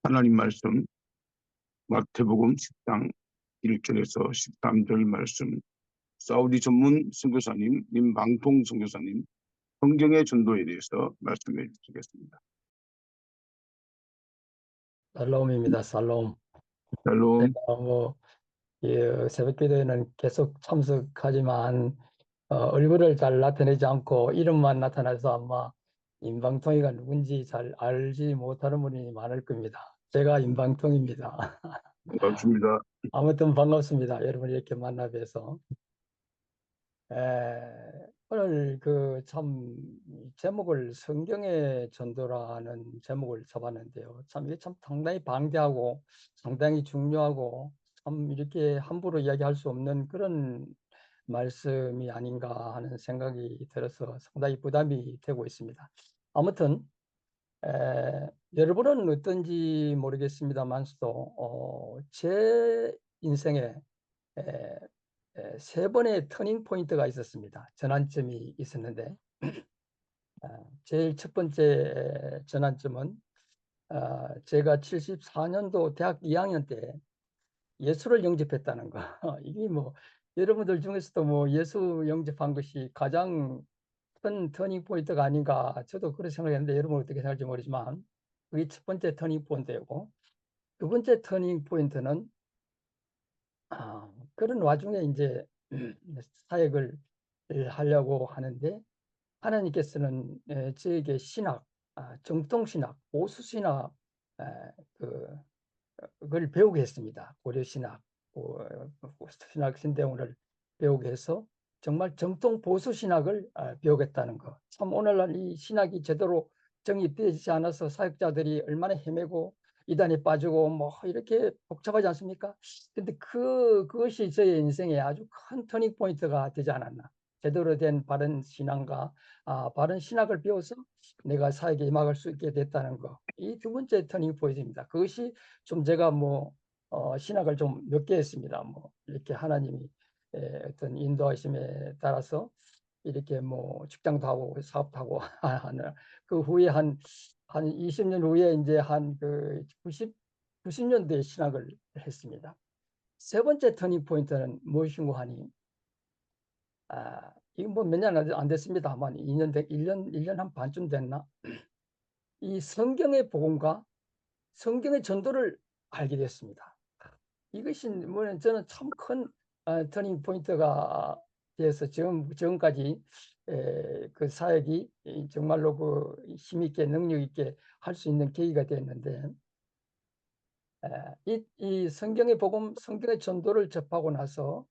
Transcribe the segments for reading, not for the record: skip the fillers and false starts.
하나님 말씀 마태복음 10장 1절에서 13절 말씀, 사우디 전문 선교사님 임방통 선교사님 성경의 전도에 대해서 말씀해 주시겠습니다. 살롬입니다. 살롬. 샬롬. 제가 새벽 기도에는 계속 참석하지만 얼굴을 잘 나타내지 않고 이름만 나타나서 아마 임방통이가 누군지 잘 알지 못하는 분이 많을 겁니다. 제가 임방통입니다. 반갑습니다. 아무튼 반갑습니다. 여러분 이렇게 만나 뵈서. 오늘 참 제목을 성경의 전도라는 제목을 잡았는데요. 참 이게 참 상당히 방대하고 상당히 중요하고 참 이렇게 함부로 이야기할 수 없는 그런 말씀이 아닌가 하는 생각이 들어서 상당히 부담이 되고 있습니다. 아무튼 여러분은 어떤지 모르겠습니다만서도 제 인생에 세 번의 터닝 포인트가 있었습니다. 전환점이 있었는데 제일 첫 번째 전환점은 제가 74년도 대학 2학년 때 예수를 영접했다는 거. 이게 여러분들 중에서도 예수 영접한 것이 가장 큰 터닝 포인트가 아닌가, 저도 그렇게 생각했는데 여러분 어떻게 생각할지 모르지만 그게 첫 번째 터닝 포인트였고, 두 번째 터닝 포인트는 그런 와중에 이제 사역을 하려고 하는데 하나님께서는 저에게 신학, 정통신학, 보수신학 그걸 배우게 했습니다. 고려신학, 신학 신대원을 배우게 해서 정말 정통 보수신학을 배우겠다는 거. 참 오늘날 이 신학이 제대로 정립되지 않아서 사역자들이 얼마나 헤매고 이단에 빠지고 이렇게 복잡하지 않습니까? 근데 그것이 저의 인생에 아주 큰 터닝 포인트가 되지 않았나. 제대로 된 바른 신앙과 바른 신학을 배워서 내가 사역에 임할 수 있게 됐다는 거. 이 두 번째 터닝 포인트입니다. 그것이 좀 제가 신학을 좀 몇 개 했습니다. 이렇게 하나님이 어떤 인도하심에 따라서 이렇게 직장도 하고 사업도 하고 하는 그 후에 한 20년 후에 이제 한 90년대에 신학을 했습니다. 세 번째 터닝 포인트는 무엇인고 하니 이거 몇 년 안 됐습니다만 1년 한 반쯤 됐나? 이 성경의 복음과 성경의 전도를 알게 됐습니다. 이것이 저는 참 큰 터닝 포인트가 돼서 지금까지 그 사역이 정말로 그 힘있게 능력 있게 할 수 있는 계기가 됐는데, 이 성경의 복음, 성경의 전도를 접하고 나서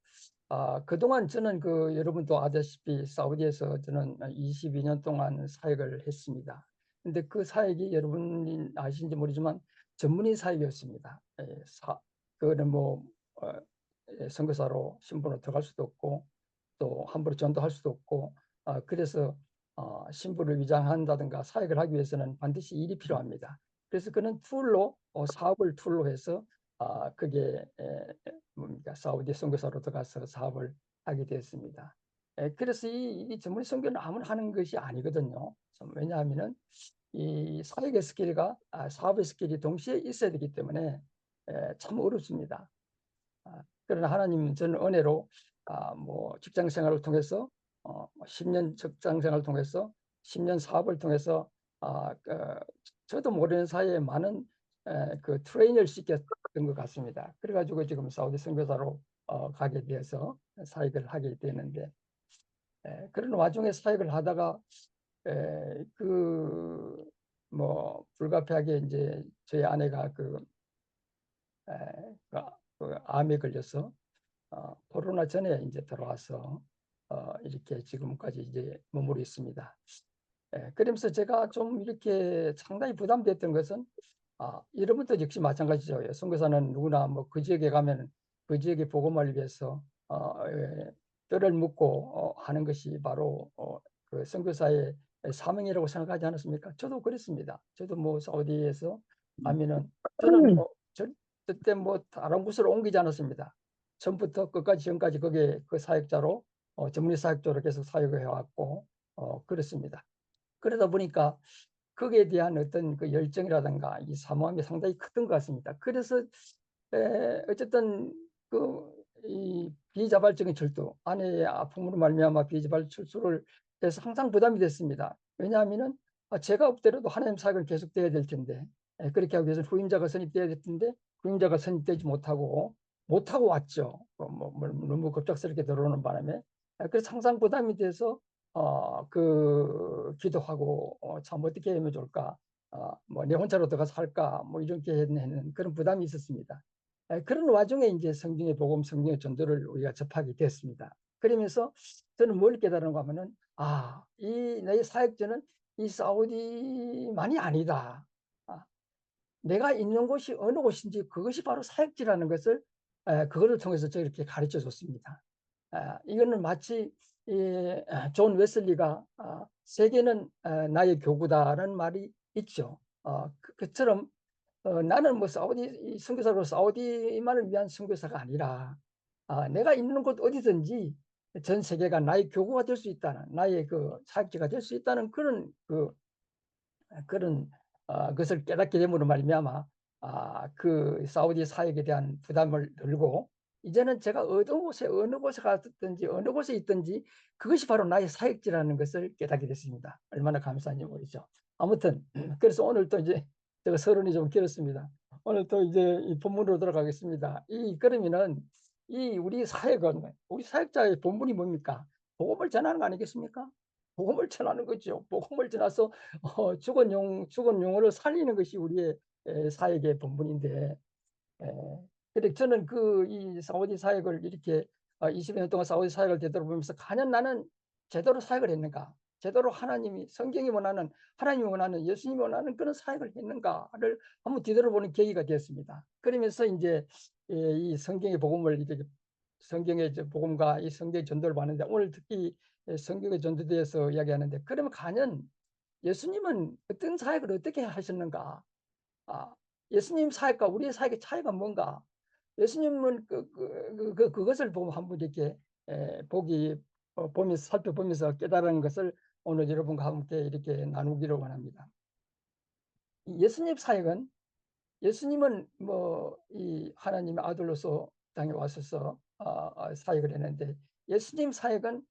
그동안 저는 여러분도 아다시피 사우디에서 저는 22년 동안 사역을 했습니다. 근데 그 사역이 여러분이 아시는지 모르지만 전문인 사역이었습니다. 그거는 선교사로 신분으로 들어갈 수도 없고 또 함부로 전도할 수도 없고 그래서 신분을 위장한다든가 사역을 하기 위해서는 반드시 일이 필요합니다. 그래서 그는 사업을 툴로 해서 그게 사우디 선교사로 들어가서 사업을 하게 됐습니다. 그래서 이 전문 선교는 아무나 하는 것이 아니거든요. 왜냐하면은 이 사역의 스킬과 사업의 스킬이 동시에 있어야 되기 때문에 참 어렵습니다. 그러나 하나님은 저는 은혜로 직장 생활을 통해서 10년 직장 생활을 통해서 10년 사업을 통해서 저도 모르는 사이에 많은 그 트레이너를 시켰던 것 같습니다. 그래가지고 지금 사우디 선교사로 가게 되어서 사역을 하게 되는데, 그런 와중에 사역을 하다가 불가피하게 이제 저희 아내가 암에 걸려서 코로나 전에 이제 들어와서 이렇게 지금까지 이제 머무르고 있습니다. 그러면서 제가 좀 이렇게 상당히 부담됐던 것은 여러분도 역시 마찬가지죠. 선교사는 누구나 그 지역에 가면 그 지역의 복음을 위해서 뼈를 묻고 하는 것이 바로 그 선교사의 사명이라고 생각하지 않았습니까? 저도 그랬습니다. 저도 사우디에서 하면은 저는 절대 다른 곳으로 옮기지 않았습니다. 처음부터 끝까지 지금까지 거기에 그 사역자로 전문의 사역자로 계속 사역을 해왔고 그렇습니다. 그러다 보니까 거기에 대한 어떤 그 열정이라든가 이 사모함이 상당히 컸던 것 같습니다. 그래서 어쨌든 이 비자발적인 철도, 아내의 아픔으로 말미암아 비자발 철수를 해서 항상 부담이 됐습니다. 왜냐하면은 제가 없더라도 하나님 사역은 계속돼야 될 텐데, 그렇게 하기 위해서는 후임자가 선입돼야 될 텐데 후임자가 선입되지 못하고 왔죠. 너무 급작스럽게 들어오는 바람에. 그래서 항상 부담이 돼서 기도하고 참 어떻게 하면 좋을까, 뭐 내 혼자로 들어가서 할까, 뭐 이렇게 했는 그런 부담이 있었습니다. 그런 와중에 이제 성경의 복음, 성경의 전도를 우리가 접하게 됐습니다. 그러면서 저는 뭘 깨달은가 하면은, 이 내 사역자는 이 사우디만이 아니다. 내가 있는 곳이 어느 곳인지 그것이 바로 사역지라는 것을 그거를 통해서 저렇게 가르쳐 줬습니다. 이거는 마치 존 웨슬리가 세계는 나의 교구다라는 말이 있죠. 그처럼 나는 뭐 사우디 선교사로 사우디만을 위한 선교사가 아니라 내가 있는 곳 어디든지 전 세계가 나의 교구가 될 수 있다는, 나의 그 사역지가 될 수 있다는 그런 것을 깨닫게 됨으로 말미암아 그 사우디 사역에 대한 부담을 덜고, 이제는 제가 어느 곳에 갔든지 어느 곳에 있든지 그것이 바로 나의 사역지라는 것을 깨닫게 됐습니다. 얼마나 감사한지 모르죠. 아무튼 그래서 오늘 또 이제 제가 서론이 좀 길었습니다. 오늘 또 이제 이 본문으로 돌아가겠습니다. 그러면은 우리 사역자의 본분이 뭡니까? 복음을 전하는 거 아니겠습니까? 복음을 전하는 거죠. 복음을 전해서 죽은 영혼을 살리는 것이 우리의 사역의 본분인데, 근데 저는 이 사우디 사역을 이렇게 20년 동안 사우디 사역을 되돌아보면서 과연 나는 제대로 사역을 했는가? 제대로 성경이 원하는, 하나님이 원하는, 예수님이 원하는 그런 사역을 했는가를 한번 뒤돌아보는 계기가 되었습니다. 그러면서 이제 이 성경의 복음을 이렇게, 성경의 복음과 이 성경의 전도를 봤는데, 오늘 특히 성경의 전도에 대해서 이야기하는데, 그러면 과연 예수님은 어떤 사역을 어떻게 하셨는가? 예수님 사역과 우리의 사역의 차이가 뭔가? 예수님은 그것을 보면 한번 이렇게 보면서 살펴보면서 깨달은 것을 오늘 여러분과 함께 이렇게 나누기로 원합니다. 예수님은 뭐 이 하나님의 아들로서 땅에 와서서 사역을 했는데, 예수님 사역은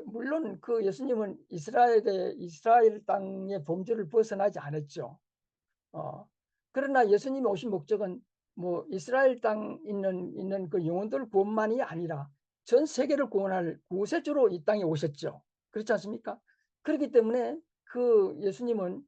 물론 그 예수님은 이스라엘 땅의 범죄를 벗어나지 않았죠. 그러나 예수님이 오신 목적은 뭐 이스라엘 땅 있는 그 영혼들 구원만이 아니라 전 세계를 구원할 구세주로 이 땅에 오셨죠. 그렇지 않습니까? 그렇기 때문에 예수님은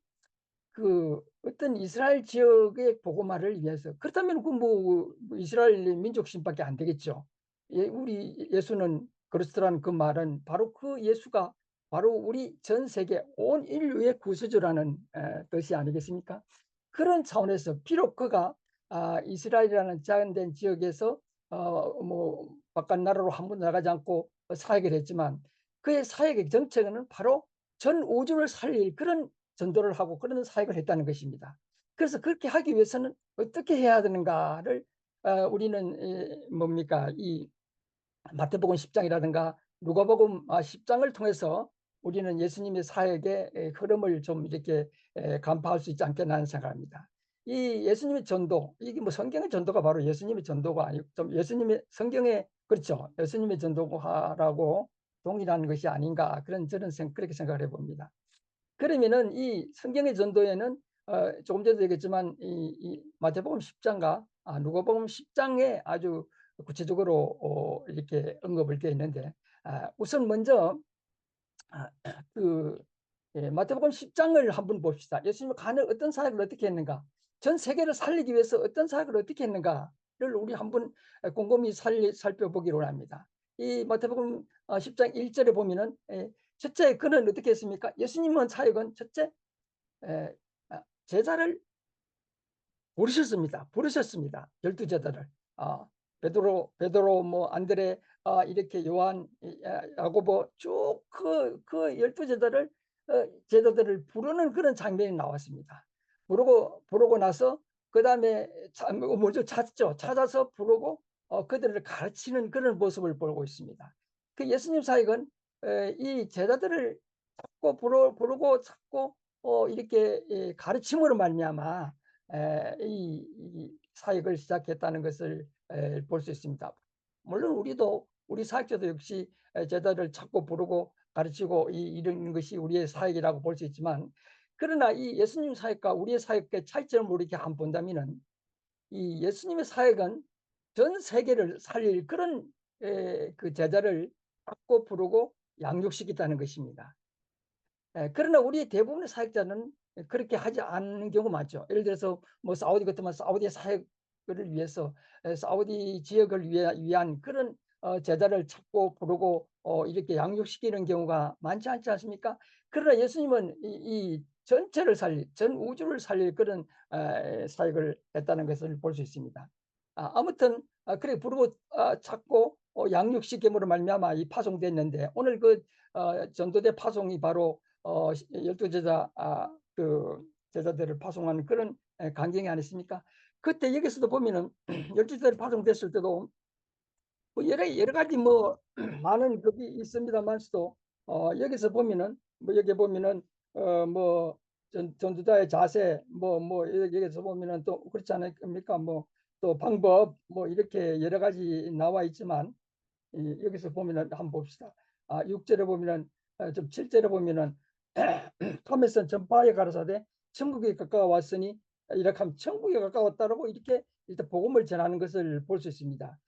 어떤 이스라엘 지역의 복음화를 위해서, 그렇다면 뭐 이스라엘 민족신밖에 안 되겠죠. 우리 예수는 그리스도라는 그 말은 바로 그 예수가 바로 우리 전 세계 온 인류의 구세주라는 뜻이 아니겠습니까? 그런 차원에서 비록 그가 이스라엘이라는 제한된 지역에서 뭐 바깥 나라로 한 번도 나가지 않고 사역을 했지만, 그의 사역의 정체는 바로 전 우주를 살릴 그런 전도를 하고 그런 사역을 했다는 것입니다. 그래서 그렇게 하기 위해서는 어떻게 해야 되는가를 우리는 뭡니까? 이 마태복음 10장이라든가 누가복음 10장을 통해서 우리는 예수님의 사역의 흐름을 좀 이렇게 간파할 수 있지 않겠나 하는 생각합니다. 이 예수님의 전도, 이게 뭐 성경의 전도가 바로 예수님의 전도가 아니고, 좀 예수님의 성경의, 그렇죠, 예수님의 전도라고 동일한 것이 아닌가, 그렇게 생각을 해봅니다. 그러면은 이 성경의 전도에는 조금 전에도 얘기했지만 이 마태복음 10장과 누가복음 10장에 아주 구체적으로 이렇게 언급을 되어 있는데, 우선 먼저 마태복음 10장을 한번 봅시다. 예수님은 가는 어떤 사역을 어떻게 했는가, 전 세계를 살리기 위해서 어떤 사역을 어떻게 했는가를 우리 한번 곰곰이 살펴보기로 합니다. 이 마태복음 10장 1절에 보면은 첫째, 그는 어떻게 했습니까? 예수님은 사역은 첫째 제자를 부르셨습니다. 12제자를. 베드로, 뭐 안드레, 이렇게 요한, 야고보 쭉 그 12제자를 제자들을 부르는 그런 장면이 나왔습니다. 부르고 나서 그 다음에 먼저 찾아서 부르고 그들을 가르치는 그런 모습을 보고 있습니다. 그 예수님 사역은 이 제자들을 찾고 부르고 찾고 이렇게 가르침으로 말미암아 이 사역을 시작했다는 것을 볼 수 있습니다. 물론 우리 사역자도 역시 제자를 찾고 부르고 가르치고 이런 것이 우리의 사역이라고 볼 수 있지만, 그러나 이 예수님 사역과 우리의 사역의 차이점을 이렇게 한번 본다면은, 이 예수님의 사역은 전 세계를 살릴 그런 그 제자를 찾고 부르고 양육시키다는 것입니다. 그러나 우리 대부분의 사역자는 그렇게 하지 않는 경우가 많죠. 예를 들어서 뭐 사우디 같으면 사우디 사역을 위해서 사우디 지역을 위한 그런 제자를 찾고 부르고 이렇게 양육시키는 경우가 많지 않지 않습니까? 그러나 예수님은 이 전체를 살릴, 전 우주를 살릴 그런 사역을 했다는 것을 볼 수 있습니다. 아무튼 그래 부르고 찾고 양육시킴으로 말미암아 이 파송됐는데, 오늘 그 전도대 파송이 바로 12제자 그 제자들을 파송하는 그런 광경이 아니십니까? 그때 여기서도 보면은 12제자를 파송됐을 때도 뭐 여러 가지 뭐 많은 것이 있습니다만서도 여기서 보면은 뭐 여기 보면은 뭐 전도자의 자세 뭐 여기서 보면은 또 그렇지 않습니까? 뭐 또 방법 뭐 이렇게 여러 가지 나와 있지만, 여기서 보면은 한번 봅시다. 6절에 보면은 좀 7절에 보면은 토마스는 전파에 가라사대 천국에 가까워왔으니, 이렇게 하면 천국에 가까웠다라고 이렇게 일단 복음을 전하는 것을 볼 수 있습니다.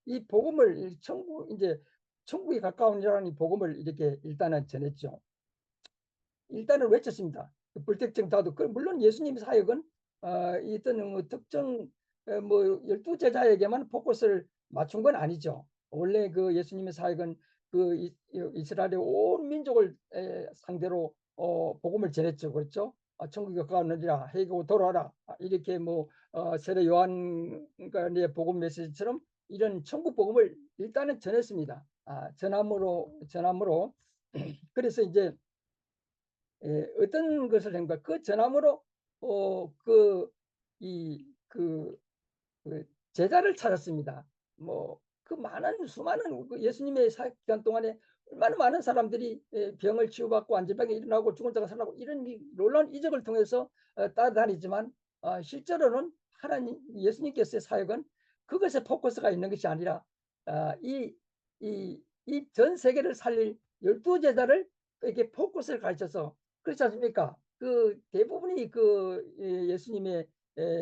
이 복음을 이제 천국에 가까운이라는 이 복음을 이렇게 일단은 전했죠. 일단은 외쳤습니다. 불특정 다도. 물론 예수님 사역은 어떤 뭐 특정 뭐 12제자에게만 포커스를 맞춘 건 아니죠. 원래 그 예수님의 사역은 그 이스라엘의 온 민족을 상대로 복음을 전했죠. 그렇죠? 천국에 가까우느니라 해고 돌아라, 이렇게 뭐 세례 요한의 복음 메시지처럼 이런 천국 복음을 일단은 전했습니다. 전함으로 그래서 이제 어떤 것을 한가, 그 전함으로 그 제자를 찾았습니다. 뭐 그 많은 수많은 그 예수님의 사역 기간 동안에 얼마나 많은 사람들이 병을 치유받고 안전병이 일어나고 죽은 자가 살아나고 이런 놀라운 이적을 통해서 따라다니지만, 실제로는 하나님 예수님께서의 사역은 그것에 포커스가 있는 것이 아니라 이 전 세계를 살릴 12제자를 이렇게 포커스를 가르쳐서, 그렇지 않습니까? 그 대부분이 그 예수님의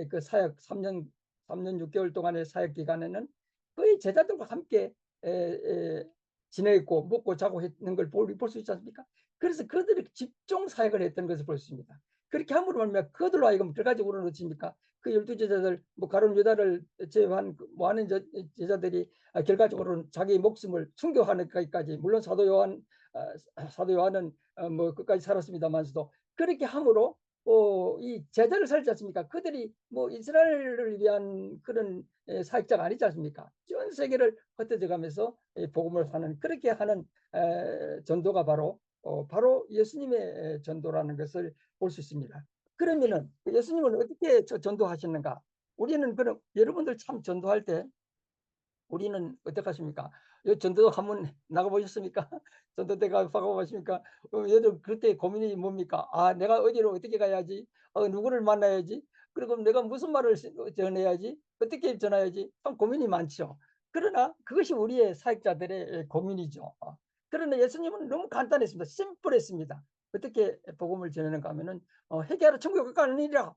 그 사역 3년 6개월 동안의 사역 기간에는 거의 제자들과 함께 지내고 먹고 자고 했는 걸 볼 수 있지 않습니까? 그래서 그들이 집중 사역을 했던 것을 볼 수 있습니다. 그렇게 함으로 말미암아 그들로 하여금 결과적으로는 어떻습니까? 그 12제자들 뭐 가룟 유다를 제외한 많은 제자들이 결과적으로는 자기 목숨을 순교하는까지, 물론 사도 요한은 뭐 끝까지 살았습니다만서도, 그렇게 함으로 이 제자를 살지 않습니까? 그들이 뭐 이스라엘을 위한 그런 사역자가 아니지 않습니까? 전 세계를 흩어져 가면서 복음을 하는, 그렇게 하는 전도가 바로 예수님의 전도라는 것을 볼 수 있습니다. 그러면은 예수님은 어떻게 전도하시는가? 우리는 그럼 여러분들 참 전도할 때 우리는 어떻게 하십니까? 전도 한번 나가보셨습니까? 전도대 가보십니까? 여러분 그때 고민이 뭡니까? 내가 어디로 어떻게 가야지? 누구를 만나야지? 그리고 내가 무슨 말을 전해야지? 어떻게 전해야지? 참 고민이 많죠. 그러나 그것이 우리의 사역자들의 고민이죠. 그러나 예수님은 너무 간단했습니다. 심플했습니다. 어떻게 복음을 전하는가 하면은 회개하라 천국에 가까운 일이라,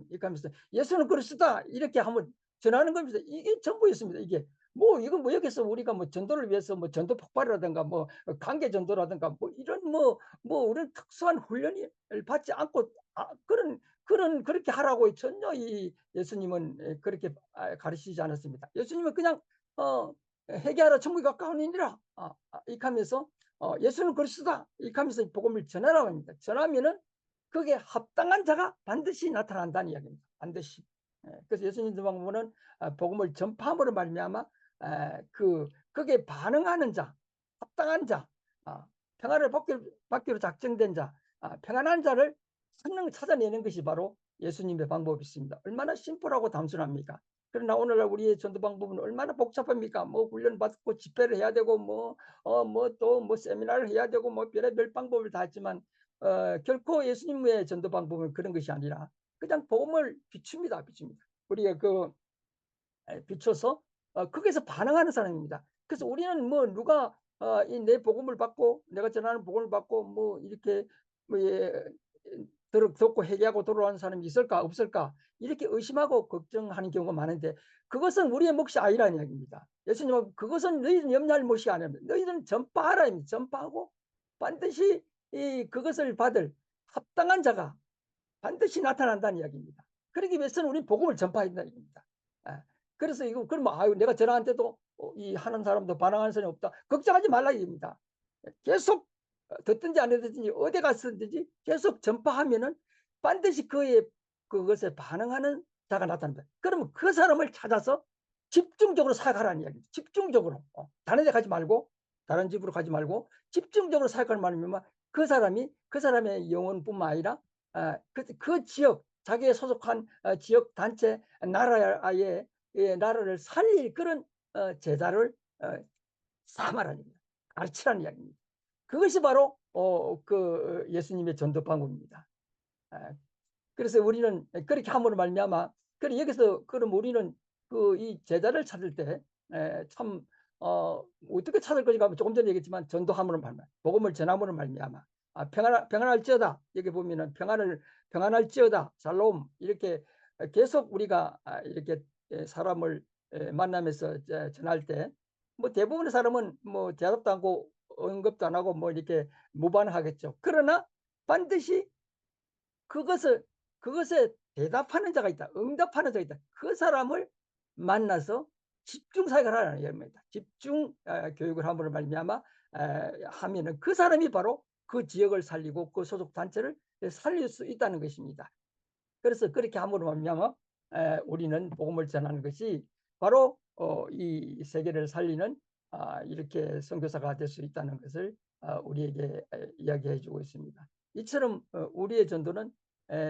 이렇게 하면서 예수는 그리스도다 이렇게 하면 전하는 겁니다. 이게 전부였습니다. 이게 뭐 이건 뭐 여기서 우리가 뭐 전도를 위해서 뭐 전도 폭발이라든가 뭐 관계 전도라든가 뭐 이런 뭐 우리는 특수한 훈련을 받지 않고 그렇게 하라고 전혀 이 예수님은 그렇게 가르치지 않았습니다. 예수님은 그냥 회개하라 천국이 가까우니라 이렇게 하면서 예수는 그리스도다 이렇게 하면서 복음을 전하라고 합니다. 전하면은 그게 합당한 자가 반드시 나타난다는 이야기입니다. 반드시. 그래서 예수님 보면은 복음을 전파함으로 말미암아 그게 반응하는 자, 합당한 자, 평안을 받기로 작정된 자, 평안한 자를 성령 찾아내는 것이 바로 예수님의 방법이 있습니다. 얼마나 심플하고 단순합니까? 그러나 오늘날 우리의 전도 방법은 얼마나 복잡합니까? 뭐 훈련 받고 집회를 해야 되고 뭐 또 뭐 세미나를 해야 되고 뭐 별의별 방법을 다 했지만 결코 예수님의 전도 방법은 그런 것이 아니라 그냥 복음을 비춥니다. 우리가 비춰서 거기서 반응하는 사람입니다. 그래서 우리는 뭐 누가 이 내 복음을 받고 내가 전하는 복음을 받고 뭐 이렇게 뭐 듣고 회개하고 돌아오는 사람이 있을까 없을까 이렇게 의심하고 걱정하는 경우가 많은데 그것은 우리의 몫이 아니라는 이야기입니다. 예수님은 그것은 너희는 염려할 몫이 아닙니다. 너희는 전파하라. 전파하고 반드시 그것을 받을 합당한 자가 반드시 나타난다는 이야기입니다. 그러기 위해서는 우리 복음을 전파해야 된다는 얘기입니다. 그래서 이거 그러면 내가 전화한테도 이 하는 사람도 반응하는 사람이 없다. 걱정하지 말라 얘기입니다. 계속 듣든지 안 듣든지 어디 갔든지 계속 전파하면은 반드시 그것에 반응하는 자가 나타난다. 그러면 그 사람을 찾아서 집중적으로 사역하라는 이야기입니다. 집중적으로 다른 데 가지 말고 다른 집으로 가지 말고 집중적으로 사역하는 말이면 그 사람의 영혼뿐만 아니라 그 지역 자기의 소속한 지역 단체 나라를 살릴 그런 제자를 삼아라는 얘기입니다. 가르치라는 이야기입니다. 그것이 바로 그 예수님의 전도 방법입니다. 그래서 우리는 그렇게 함으로 말미암아 그래 여기서 그럼 우리는 이 제자를 찾을 때 참 어떻게 찾을 것인가 조금 전에 얘기했지만 전도함으로 말미암아 복음을 전함으로 말미암아 평안할지어다 여기 보면은 평안할지어다 샬롬 이렇게 계속 우리가 이렇게 사람을 만나면서 전할 때 뭐 대부분의 사람은 뭐 대답도 않고 언급도 안 하고 뭐 이렇게 무반하겠죠. 그러나 반드시 그것에 대답하는 자가 있다. 응답하는 자가 있다. 그 사람을 만나서 집중 사역을 하라는 얘기입니다. 집중 교육을 함으로 말미암아 하면은 그 사람이 바로 그 지역을 살리고 그 소속 단체를 살릴 수 있다는 것입니다. 그래서 그렇게 함으로 말미암아 우리는 복음을 전하는 것이 바로 이 세계를 살리는 이렇게 선교사가 될 수 있다는 것을 우리에게 이야기해 주고 있습니다. 이처럼 우리의 전도는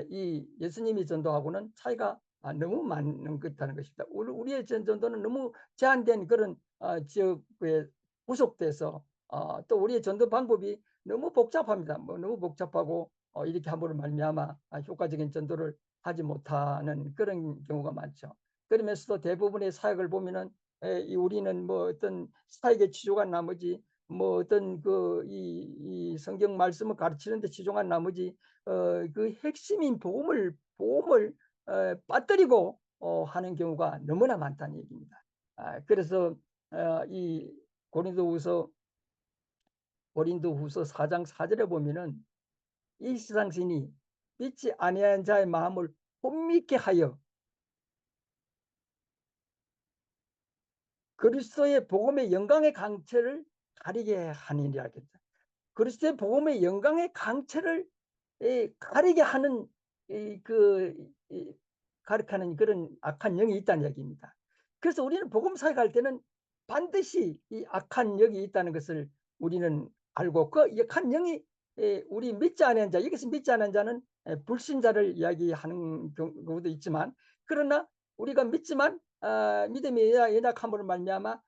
이 예수님이 전도하고는 차이가 너무 많은 것이라는 것입니다. 우리의 전도는 너무 제한된 그런 지역에 구속돼서 또 우리의 전도 방법이 너무 복잡합니다. 너무 복잡하고 이렇게 함으로 말미암아 효과적인 전도를 하지 못하는 그런 경우가 많죠. 그러면서도 대부분의 사역을 보면은 우리는 뭐 어떤 사역에 치중한 나머지 뭐 어떤 이 성경 말씀을 가르치는 데 치중한 나머지 그 핵심인 복음을 빠뜨리고 하는 경우가 너무나 많다는 얘기입니다. 그래서 이 고린도후서 4장 4절에 보면은 이 세상 신이 믿지 아니한 자의 마음을 혼미케 하여 그리스도의 복음의 영광의 강체를 가리게 하느니라 했다. 그리스도의 복음의 영광의 강체를 가리게 하는 가르치는 그런 악한 영이 있다는 얘기입니다. 그래서 우리는 복음 사역할 때는 반드시 이 악한 영이 있다는 것을 우리는 알고 그 악한 영이 우리 믿지 않은 자 여기서 믿지 않은 자는 불신자를 이야기하는 경우도 있지만 그러나 우리가 믿지만 믿음이 연약함으로 말미암아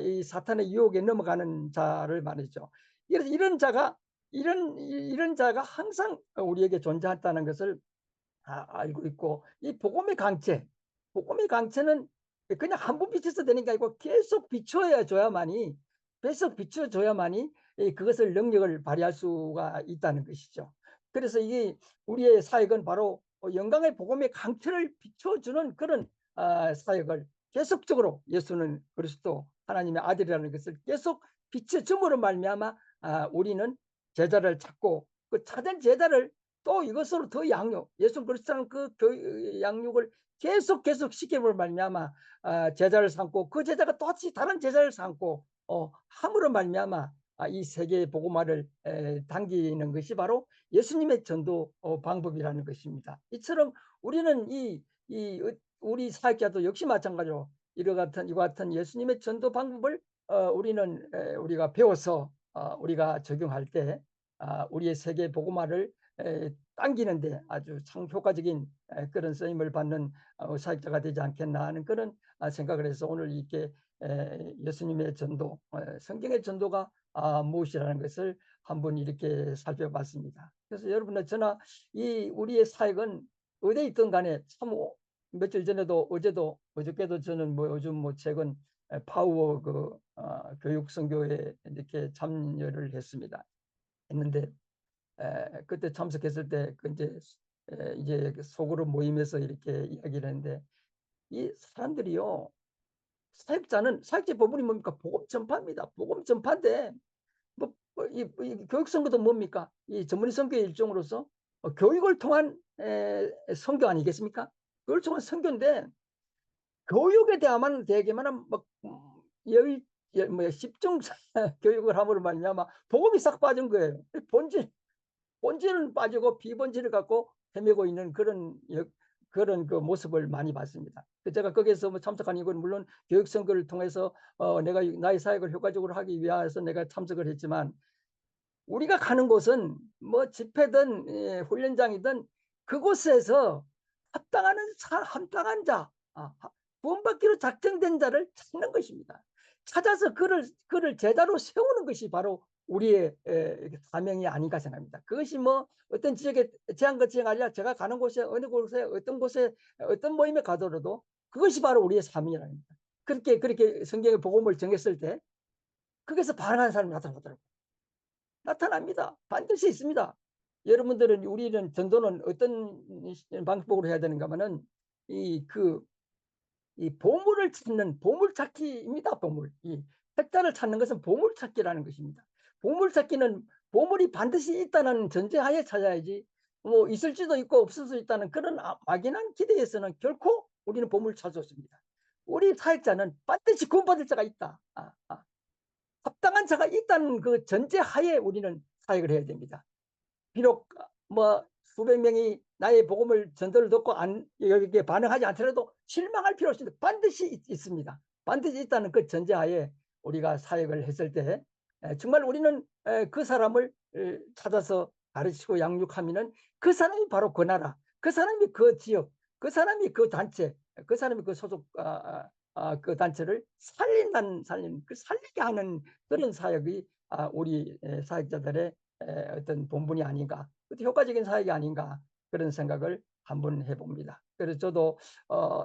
이 사탄의 유혹에 넘어가는 자를 말이죠. 그래서 이런 자가 항상 우리에게 존재한다는 것을 알고 있고 이 복음의 강체는 그냥 한 번 비춰서 되는 게 아니고 계속 비춰줘야만이 그것을 능력을 발휘할 수가 있다는 것이죠. 그래서 이게 우리의 사역은 바로 영광의 복음의 강체를 비춰주는 그런 사역을 계속적으로 예수는 그리스도 하나님의 아들이라는 것을 계속 비춰줌으로 말미암아 우리는 제자를 찾고 그 찾은 제자를 또 이것으로 더 예수 그리스도는 그 양육을 계속 시켜볼 말미암아 제자를 삼고 그 제자가 또 다른 제자를 삼고 함으로 말미암아 이 세계의 복음화를 당기는 것이 바로 예수님의 전도 방법이라는 것입니다. 이처럼 우리는 우리 사역자도 역시 마찬가지로 이와 같은 예수님의 전도 방법을 우리가 배워서 우리가 적용할 때 우리의 세계 복음화를 당기는데 아주 참 효과적인 그런 쓰임을 받는 사역자가 되지 않겠나 하는 그런 생각을 해서 오늘 이렇게 예수님의 전도, 성경의 전도가 무엇이라는 것을 한번 이렇게 살펴봤습니다. 그래서 여러분들 저나 이 우리의 사역은 어디에 있든 간에 참 며칠 전에도 어제도 어저께도 저는 뭐 요즘 뭐 최근 파워 교육 선교에 이렇게 참여를 했는데 그때 참석했을 때 이제 속으로 모임에서 이렇게 이야기를 했는데 이 사람들이요, 사역자 본분이 뭡니까? 복음 전파입니다. 복음 전파인데 이 교육 선교도 뭡니까? 이 전문의 선교의 일종으로서 교육을 통한 선교 아니겠습니까? 교육을 통한 선교인데 교육에 대해야만 십중 교육을 함으로 말미암아 복음이 싹 빠진 거예요. 본질은 빠지고 비본질을 갖고 헤매고 있는 그런 그 모습을 많이 봤습니다. 제가 거기에서 뭐 참석한 이건 물론 교육 선교를 통해서 내가 나의 사역을 효과적으로 하기 위해서 내가 참석을 했지만 우리가 가는 곳은 뭐 집회든 훈련장이든 그곳에서 합당한 자, 구원받기로 작정된 자를 찾는 것입니다. 찾아서 그를 제자로 세우는 것이 바로 우리의 사명이 아닌가 생각합니다. 그것이 뭐 어떤 지역에 제한 것이 아니라 제가 가는 곳에 어느 곳에 어떤 모임에 가더라도 그것이 바로 우리의 사명이라는 겁니다. 그렇게 성경의 복음을 정했을 때 거기서 반응하는 사람이 나타납니다. 반드시 있습니다. 여러분들은 우리는 전도는 어떤 방법으로 해야 되는가 하면은 이 보물을 찾는 보물찾기입니다. 이 획자를 찾는 것은 보물찾기라는 것입니다. 보물찾기는 보물이 반드시 있다는 전제하에 찾아야지 뭐 있을지도 있고 없을 수 있다는 그런 막연한 기대에서는 결코 우리는 보물을 찾을 수 없습니다. 우리 사역자는 반드시 구원받을 자가 있다. 합당한 자가 있다는 그 전제하에 우리는 사역을 해야 됩니다. 비록 뭐 수백 명이 나의 복음을 전도를 듣고 여기에 반응하지 않더라도 실망할 필요 없습니다. 반드시 있습니다. 반드시 있다는 그 전제하에 우리가 사역을 했을 때 정말 우리는 그 사람을 찾아서 가르치고 양육하면은 그 사람이 바로 그 나라, 그 사람이 그 지역, 그 사람이 그 단체, 그 사람이 그 소속 그 단체를 살리게 하는 그런 사역이 우리 사역자들의 어떤 본분이 아닌가, 효과적인 사역이 아닌가 그런 생각을 한번 해봅니다. 그래서 저도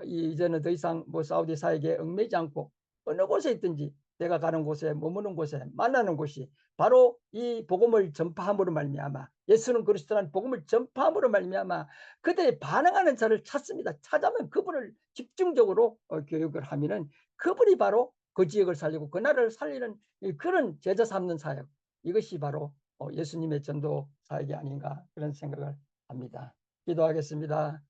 이제는 더 이상 뭐 사우디 사역에 얽매이지 않고 어느 곳에 있든지 내가 가는 곳에 머무는 곳에 만나는 곳이 바로 이 복음을 전파함으로 말미암아 예수는 그리스도라는 복음을 전파함으로 말미암아 그들이 반응하는 자를 찾습니다. 찾아면 그분을 집중적으로 교육을 하면은 그분이 바로 그 지역을 살리고 그 나라를 살리는 그런 제자 삼는 사역, 이것이 바로 예수님의 전도 사역이 아닌가 그런 생각을 합니다. 기도하겠습니다.